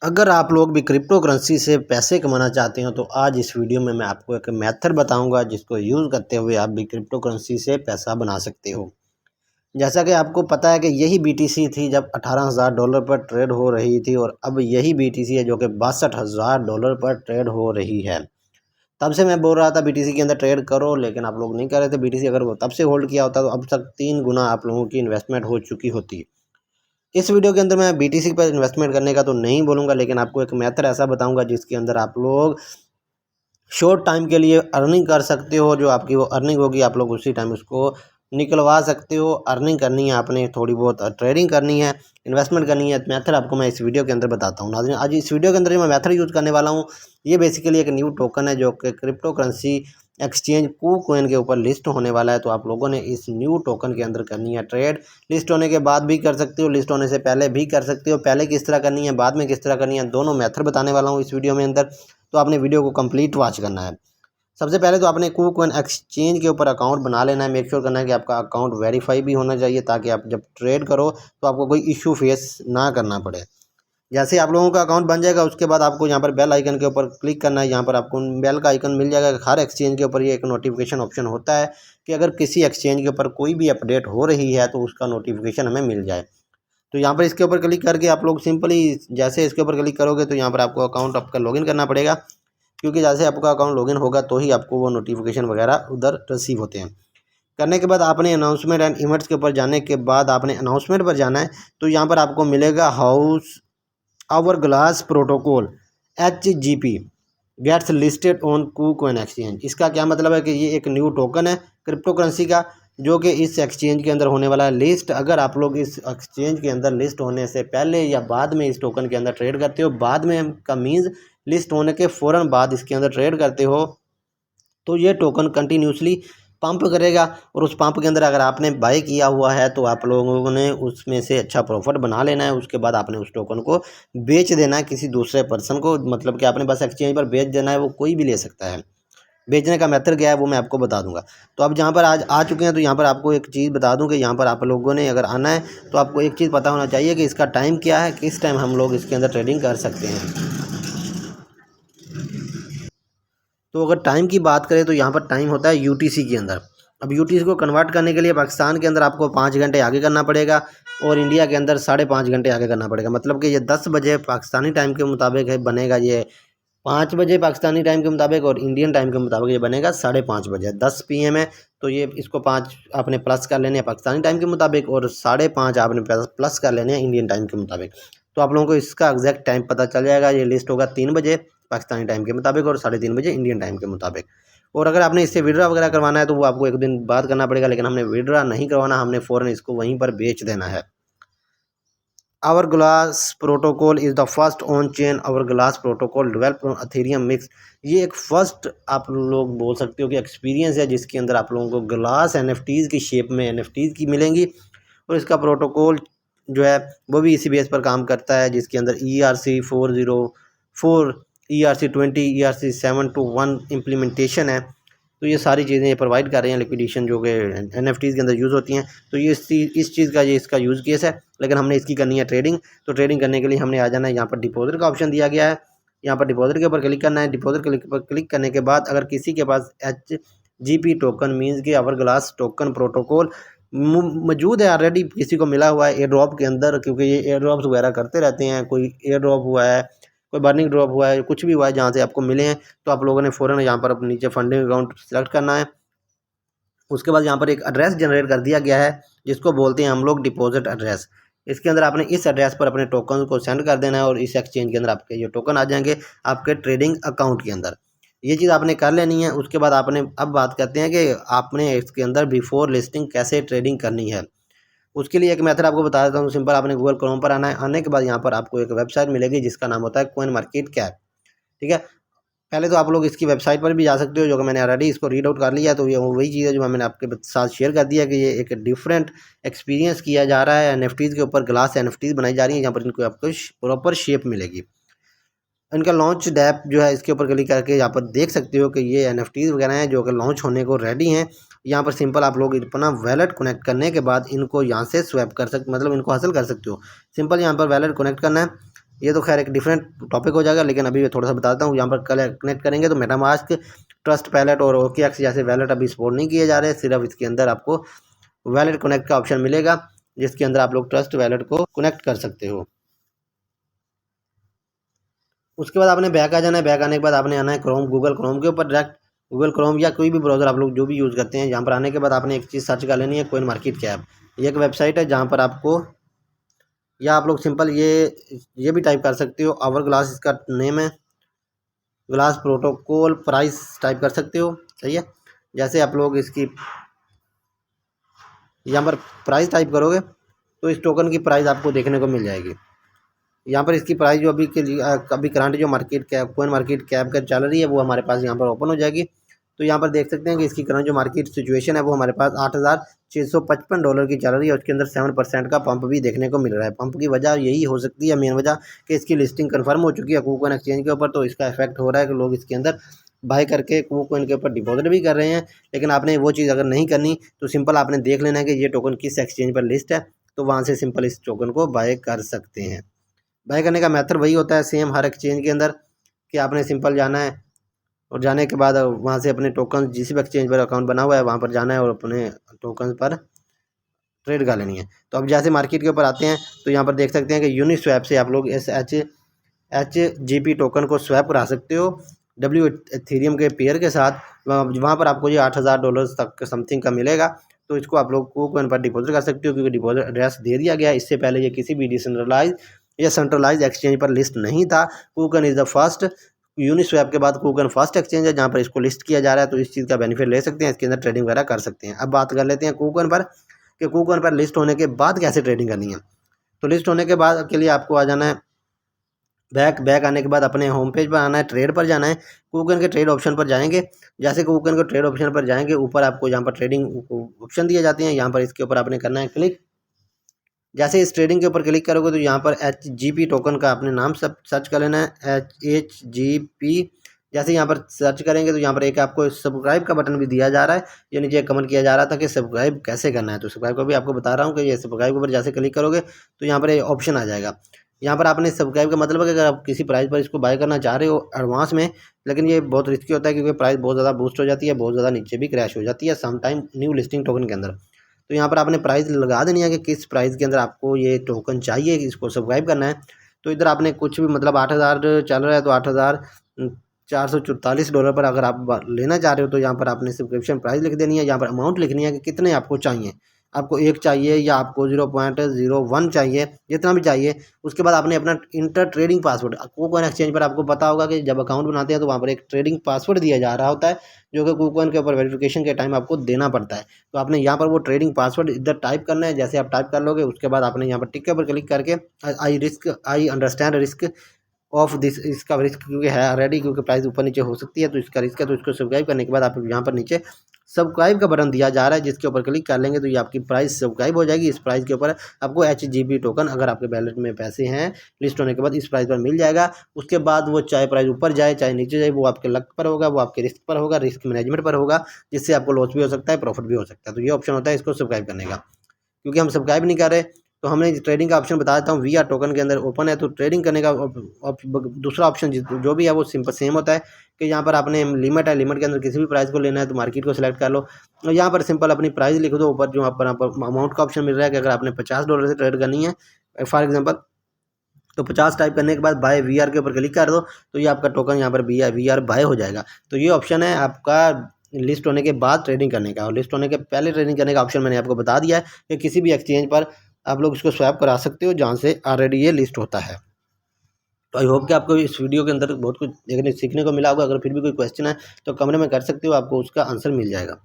अगर आप लोग भी क्रिप्टो करेंसी से पैसे कमाना चाहते हो तो आज इस वीडियो में मैं आपको एक मेथड बताऊंगा जिसको यूज़ करते हुए आप भी क्रिप्टो करेंसी से पैसा बना सकते हो। जैसा कि आपको पता है कि यही बीटीसी थी जब $18,000 पर ट्रेड हो रही थी और अब यही बीटीसी है जो कि $62,000 पर ट्रेड हो रही है। तब से मैं बोल रहा था बीटीसी के अंदर ट्रेड करो, लेकिन आप लोग नहीं कर रहे थे। बीटीसी अगर वो तब से होल्ड किया होता तो अब तक 3 गुना आप लोगों की इन्वेस्टमेंट हो चुकी होती। इस वीडियो के अंदर मैं बीटीसी पर इन्वेस्टमेंट करने का तो नहीं बोलूँगा, लेकिन आपको एक मेथड ऐसा बताऊँगा जिसके अंदर आप लोग शॉर्ट टाइम के लिए अर्निंग कर सकते हो। जो आपकी वो अर्निंग होगी आप लोग उसी टाइम उसको निकलवा सकते हो। अर्निंग करनी है आपने, थोड़ी बहुत ट्रेडिंग करनी है, इन्वेस्टमेंट करनी है। मेथड आपको मैं इस वीडियो के अंदर बताता हूँ। नाज़रीन, आज इस वीडियो के अंदर जो मैं मेथड यूज़ करने वाला हूँ ये बेसिकली एक न्यू टोकन है जो कि क्रिप्टो करेंसी एक्सचेंज KuCoin के ऊपर लिस्ट होने वाला है। तो आप लोगों ने इस न्यू टोकन के अंदर करनी है ट्रेड। लिस्ट होने के बाद भी कर सकते हो, लिस्ट होने से पहले भी कर सकते हो। पहले किस तरह करनी है, बाद में किस तरह करनी है, दोनों मेथड बताने वाला हूँ इस वीडियो में अंदर। तो आपने वीडियो को कंप्लीट वॉच करना है। सबसे पहले तो आपने KuCoin एक्सचेंज के ऊपर अकाउंट बना लेना है। मेक श्योर करना है कि आपका अकाउंट वेरीफाई भी होना चाहिए ताकि आप जब ट्रेड करो तो आपको कोई इशू फेस ना करना पड़े। जैसे आप लोगों का अकाउंट बन जाएगा उसके बाद आपको यहाँ पर बेल आइकन के ऊपर क्लिक करना है। यहाँ पर आपको बेल का आइकन मिल जाएगा। हर एक्सचेंज के ऊपर ये एक नोटिफिकेशन ऑप्शन होता है कि अगर किसी एक्सचेंज के ऊपर कोई भी अपडेट हो रही है तो उसका नोटिफिकेशन हमें मिल जाए। तो यहाँ पर इसके ऊपर क्लिक करके आप लोग सिंपली जैसे इसके ऊपर क्लिक करोगे तो यहाँ पर आपको अकाउंट आपका लॉगिन करना पड़ेगा, क्योंकि जैसे आपका अकाउंट लॉगिन होगा तो ही आपको वो नोटिफिकेशन वगैरह उधर रिसीव होते हैं। करने के बाद आपने अनाउंसमेंट एंड इवेंट्स के ऊपर जाने के बाद आपने अनाउंसमेंट पर जाना है। तो यहाँ पर आपको मिलेगा house hourglass protocol HGP gets listed on KuCoin exchange. इसका क्या मतलब है कि ये एक न्यू टोकन है क्रिप्टो करेंसी का जो कि इस एक्सचेंज के अंदर होने वाला है लिस्ट। अगर आप लोग इस एक्सचेंज के अंदर लिस्ट होने से पहले या बाद में इस टोकन के अंदर ट्रेड करते हो, बाद में का मीन्स लिस्ट होने के फ़ौरन बाद इसके अंदर ट्रेड करते हो, तो ये टोकन कंटिन्यूसली पंप करेगा। और उस पंप के अंदर अगर आपने बाई किया हुआ है तो आप लोगों ने उसमें से अच्छा प्रॉफिट बना लेना है। उसके बाद आपने उस टोकन को बेच देना है किसी दूसरे पर्सन को, मतलब कि आपने बस एक्सचेंज पर बेच देना है, वो कोई भी ले सकता है। बेचने का मेथड क्या है वो मैं आपको बता दूंगा। तो अब जहाँ पर आज आ चुके हैं तो यहाँ पर आपको एक चीज़ बता दूं कि यहाँ पर आप लोगों ने अगर आना है तो आपको एक चीज़ पता होना चाहिए कि इसका टाइम क्या है, किस टाइम हम लोग इसके अंदर ट्रेडिंग कर सकते हैं। तो अगर टाइम की बात करें तो यहाँ पर टाइम होता है UTC के अंदर। अब UTC को कन्वर्ट करने के लिए पाकिस्तान के अंदर आपको 5 घंटे आगे करना पड़ेगा और इंडिया के अंदर 5.5 घंटे आगे करना पड़ेगा। मतलब कि ये 10 बजे पाकिस्तानी टाइम के मुताबिक है बनेगा, ये 5 बजे पाकिस्तानी टाइम के मुताबिक, और इंडियन टाइम के मुताबिक ये बनेगा 5:30 बजे। 10 PM है तो ये इसको 5 आपने प्लस कर लेने हैं पाकिस्तानी टाइम के मुताबिक और 5:30 आपने प्लस कर लेने हैं इंडियन टाइम के मुताबिक। तो आप लोगों को इसका एग्जैक्ट टाइम पता चल जाएगा। ये लिस्ट होगा 3 बजे पाकिस्तानी टाइम के मुताबिक और 3:30 बजे इंडियन टाइम के मुताबिक। और अगर आपने इससे विड्रा वगैरह करवाना है तो वो आपको एक दिन बाद करना पड़ेगा, लेकिन हमने विड्रा नहीं करवाना, हमने फ़ौरन इसको वहीं पर बेच देना है। Hourglass protocol is the first on chain hourglass protocol develop on Ethereum mix. ये एक फ़र्स्ट आप लोग बोल सकते हो कि एक्सपीरियंस है जिसके अंदर आप लोगों को ग्लास NFTs की शेप में NFTs की मिलेंगी। और इसका प्रोटोकॉल जो है वो भी इसी बेस पर काम करता है जिसके अंदर ERC-404 ERC-20 ERC-721 इम्प्लीमेंटेशन है। तो ये सारी चीज़ें ये प्रोवाइड कर रहे हैं लिक्विडेशन जो कि NFTs के अंदर यूज़ होती हैं। तो ये इस चीज़ का ये इसका यूज़ केस है, लेकिन हमने इसकी करनी है ट्रेडिंग। तो ट्रेडिंग करने के लिए हमने आ जाना है, यहाँ पर डिपॉजिट का ऑप्शन दिया गया है, यहाँ पर डिपॉजिट के ऊपर क्लिक करना है। डिपॉजिट पर क्लिक करने के बाद अगर किसी के पास HGP टोकन मीन्स कि आवर ग्लास टोकन प्रोटोकॉल मौजूद है, ऑलरेडी किसी को मिला हुआ है एयर ड्रॉप के अंदर, क्योंकि ये एयर ड्रॉप्स वगैरह करते रहते हैं। कोई एयर ड्रॉप हुआ है, कोई बर्निंग ड्रॉप हुआ है, कुछ भी हुआ है जहाँ से आपको मिले हैं, तो आप लोगों ने फ़ौरन यहाँ पर अपने नीचे फंडिंग अकाउंट सेलेक्ट करना है। उसके बाद यहाँ पर एक एड्रेस जनरेट कर दिया गया है जिसको बोलते हैं हम लोग डिपॉजिट एड्रेस। इसके अंदर आपने इस एड्रेस पर अपने टोकन को सेंड कर देना है और इस एक्सचेंज के अंदर आपके ये टोकन आ जाएंगे आपके ट्रेडिंग अकाउंट के अंदर। ये चीज़ आपने कर लेनी है। उसके बाद आपने अब बात करते हैं कि आपने इसके अंदर बिफोर लिस्टिंग कैसे ट्रेडिंग करनी है। उसके लिए एक मेथड आपको बता देता हूँ। सिंपल आपने गूगल क्रोम पर आना है। आने के बाद यहाँ पर आपको एक वेबसाइट मिलेगी जिसका नाम होता है कॉइन मार्केट कैप। ठीक है, पहले तो आप लोग इसकी वेबसाइट पर भी जा सकते हो, जो कि मैंने ऑलरेडी इसको रीड आउट कर लिया। तो ये वही चीज़ है जो मैंने आपके साथ शेयर कर दिया कि ये एक डिफरेंट एक्सपीरियंस किया जा रहा है। NFTs के ऊपर ग्लास NFTs बनाई जा रही है, यहाँ पर इनको आपको प्रॉपर शेप मिलेगी। इनका लॉन्च डैप जो है इसके ऊपर क्लिक करके यहाँ पर देख सकते हो कि ये NFTs वगैरह हैं जो कि लॉन्च होने को रेडी हैं। यहाँ पर सिंपल आप लोग अपना वैलेट कनेक्ट करने के बाद इनको यहाँ से स्वैप कर सकते, मतलब इनको हासिल कर सकते हो। सिंपल यहाँ पर वैलेट कनेक्ट करना है। ये तो खैर एक डिफरेंट टॉपिक हो जाएगा, लेकिन अभी मैं थोड़ा सा बताता हूँ। यहाँ पर कनेक्ट करेंगे तो मेटामास्क, ट्रस्ट वैलेट और OKX जैसे वैलेट अभी सपोर्ट नहीं किए जा रहे। सिर्फ इसके अंदर आपको वैलेट कनेक्ट का ऑप्शन मिलेगा, जिसके अंदर आप लोग ट्रस्ट वैलेट को कनेक्ट कर सकते हो। उसके बाद आपने बैक आ जाना है। बैक आने के बाद आपने आना है गूगल क्रोम के ऊपर डायरेक्ट। गूगल क्रोम या कोई भी ब्राउज़र आप लोग जो भी यूज़ करते हैं, यहाँ पर आने के बाद आपने एक चीज़ सर्च कर लेनी है, कॉइन मार्केट कैप। ये एक वेबसाइट है जहाँ पर आपको, या आप लोग सिंपल ये भी टाइप कर सकते हो, आवर ग्लास इसका नेम है, ग्लास प्रोटोकॉल प्राइस टाइप कर सकते हो। सही है। जैसे आप लोग इसकी यहाँ पर प्राइस टाइप करोगे तो इस टोकन की प्राइस आपको देखने को मिल जाएगी। यहाँ पर इसकी प्राइस जो अभी के लिए अभी करंट जो market cap coin market cap का चल रही है वो हमारे पास यहाँ पर ओपन हो जाएगी। तो यहाँ पर देख सकते हैं कि इसकी करंट जो मार्केट सिचुएशन है वो हमारे पास $8,655 की चल रही है। उसके अंदर 7% का पंप भी देखने को मिल रहा है। पंप की वजह यही हो सकती है, मेन वजह कि इसकी लिस्टिंग कन्फर्म हो चुकी है कूकॉइन एक्सचेंज के ऊपर, तो इसका इफेक्ट हो रहा है कि लोग इसके अंदर बाय करके कूकॉइन के ऊपर डिपॉजिट भी कर रहे हैं। लेकिन आपने वो चीज़ अगर नहीं करनी तो सिंपल आपने देख लेना है कि ये टोकन किस एक्सचेंज पर लिस्ट है, तो वहाँ से सिंपल इस टोकन को बाय कर सकते हैं। बाय करने का मेथड वही होता है सेम हर एक्सचेंज के अंदर, कि आपने सिंपल जाना है और जाने के बाद वहाँ से अपने टोकन जिस भी एक्सचेंज पर अकाउंट बना हुआ है वहाँ पर जाना है और अपने टोकन पर ट्रेड कर लेनी है। तो अब जैसे मार्केट के ऊपर आते हैं तो यहाँ पर देख सकते हैं कि यूनिस्वैप से आप लोग SHGP टोकन को स्वैप करा सकते हो W एथेरियम के पेयर के साथ। वहाँ पर आपको ये $8,000 तक समथिंग का मिलेगा। तो इसको आप लोग कूकॉइन पर डिपॉजिट कर सकते हो, क्योंकि डिपॉजिट एड्रेस दे दिया गया है। इससे पहले ये किसी भी डिसेंट्रलाइज या सेंट्रलाइज एक्सचेंज पर लिस्ट नहीं था। KuCoin is the first, Uniswap के बाद कूकॉइन फर्स्ट एक्सचेंज है जहाँ पर इसको लिस्ट किया जा रहा है। तो इस चीज़ का बेनिफिट ले सकते हैं, इसके अंदर ट्रेडिंग वगैरह कर सकते हैं। अब बात कर लेते हैं कूकॉइन पर, कि कूकॉइन पर लिस्ट होने के बाद कैसे ट्रेडिंग करनी है। तो लिस्ट होने के बाद के लिए आपको आ जाना है बैक आने के बाद अपने होम पेज पर आना है, ट्रेड पर जाना है, कूकॉइन के ट्रेड ऑप्शन पर जाएंगे। जैसे कूकॉइन के ट्रेड ऑप्शन पर जाएंगे, ऊपर आपको यहाँ पर ट्रेडिंग ऑप्शन दिए जाते हैं। यहाँ पर इसके ऊपर आपने करना है क्लिक। जैसे इस ट्रेडिंग के ऊपर क्लिक करोगे तो यहाँ पर HGP टोकन का अपने नाम सब सर्च कर लेना है, HGP। जैसे यहाँ पर सर्च करेंगे तो यहाँ पर एक आपको सब्सक्राइब का बटन भी दिया जा रहा है। ये नीचे कमेंट किया जा रहा था कि सब्सक्राइब कैसे करना है, तो सब्सक्राइब को भी आपको बता रहा हूँ कि ये सब्सक्राइब के ऊपर जैसे क्लिक करोगे तो यहाँ पर ये ऑप्शन आ जाएगा। यहाँ पर आपने सब्सक्राइब का मतलब है कि अगर आप किसी प्राइस पर इसको बाय करना चाह रहे हो एडवांस में, लेकिन ये बहुत रिस्की होता है क्योंकि प्राइस बहुत ज़्यादा बूस्ट हो जाती है, बहुत ज़्यादा नीचे भी क्रैश हो जाती है sometime new listing token के अंदर। तो यहाँ पर आपने प्राइस लगा देनी है कि किस प्राइस के अंदर आपको ये टोकन चाहिए, इसको सब्सक्राइब करना है। तो इधर आपने कुछ भी मतलब 8,000 चल रहा है तो $8,444 पर अगर आप लेना चाह रहे हो तो यहाँ पर आपने सब्सक्रिप्शन प्राइस लिख देनी है। यहाँ पर अमाउंट लिखनी है कि कितने आपको चाहिए, आपको 1 चाहिए या आपको 0.01 चाहिए, जितना भी चाहिए। उसके बाद आपने अपना inter trading password, KuCoin exchange पर आपको पता होगा कि जब अकाउंट बनाते हैं तो वहाँ पर एक ट्रेडिंग पासवर्ड दिया जा रहा होता है, जो कि कूकॉइन के ऊपर वेरिफिकेशन के टाइम आपको देना पड़ता है। तो आपने यहाँ पर वो ट्रेडिंग पासवर्ड इधर टाइप करना है। जैसे आप टाइप कर लोगे उसके बाद आपने यहाँ पर टिक के ऊपर क्लिक करके I understand risk of this, इसका रिस्क क्योंकि है ऑलरेडी, क्योंकि प्राइस ऊपर नीचे हो सकती है तो इसका रिस्क है। तो इसको सब्सक्राइब करने के बाद आप यहाँ पर नीचे सब्सक्राइब का बटन दिया जा रहा है, जिसके ऊपर क्लिक कर लेंगे तो ये आपकी प्राइस सब्सक्राइब हो जाएगी। इस प्राइस के ऊपर आपको HGP टोकन अगर आपके बैलेट में पैसे हैं लिस्ट होने के बाद इस प्राइस पर मिल जाएगा। उसके बाद वो चाहे प्राइस ऊपर जाए चाहे नीचे जाए, वो आपके लक पर होगा, वो आपके रिस्क पर होगा, रिस्क मैनेजमेंट पर होगा, जिससे आपको लॉस भी हो सकता है, प्रॉफिट भी हो सकता है। तो ये ऑप्शन होता है इसको सब्सक्राइब करने का। क्योंकि हम सब्सक्राइब नहीं कर रहे तो हमने ट्रेडिंग का ऑप्शन बता देता हूँ। VR टोकन के अंदर ओपन है तो ट्रेडिंग करने का दूसरा ऑप्शन जो भी है वो सिंपल सेम होता है, कि यहाँ पर आपने लिमिट है, लिमिट के अंदर किसी भी प्राइस को लेना है तो मार्केट को सिलेक्ट कर लो और यहाँ पर सिंपल अपनी प्राइस लिख दो। ऊपर जो आपको अमाउंट का ऑप्शन मिल रहा है कि अगर आपने $50 से ट्रेड करनी है फॉर एग्जाम्पल, तो 50 टाइप करने के बाद बाय VR के ऊपर क्लिक कर दो तो ये आपका टोकन यहाँ पर VR बाय हो जाएगा। तो ये ऑप्शन है आपका लिस्ट होने के बाद ट्रेडिंग करने का, और लिस्ट होने के पहले ट्रेडिंग करने का ऑप्शन मैंने आपको बता दिया है कि किसी भी एक्सचेंज पर आप लोग इसको स्वैप करा सकते हो जहाँ से ऑलरेडी ये लिस्ट होता है। तो आई होप कि आपको इस वीडियो के अंदर बहुत कुछ देखने सीखने को मिला होगा। अगर फिर भी कोई क्वेश्चन है तो कमेंट में कर सकते हो, आपको उसका आंसर मिल जाएगा।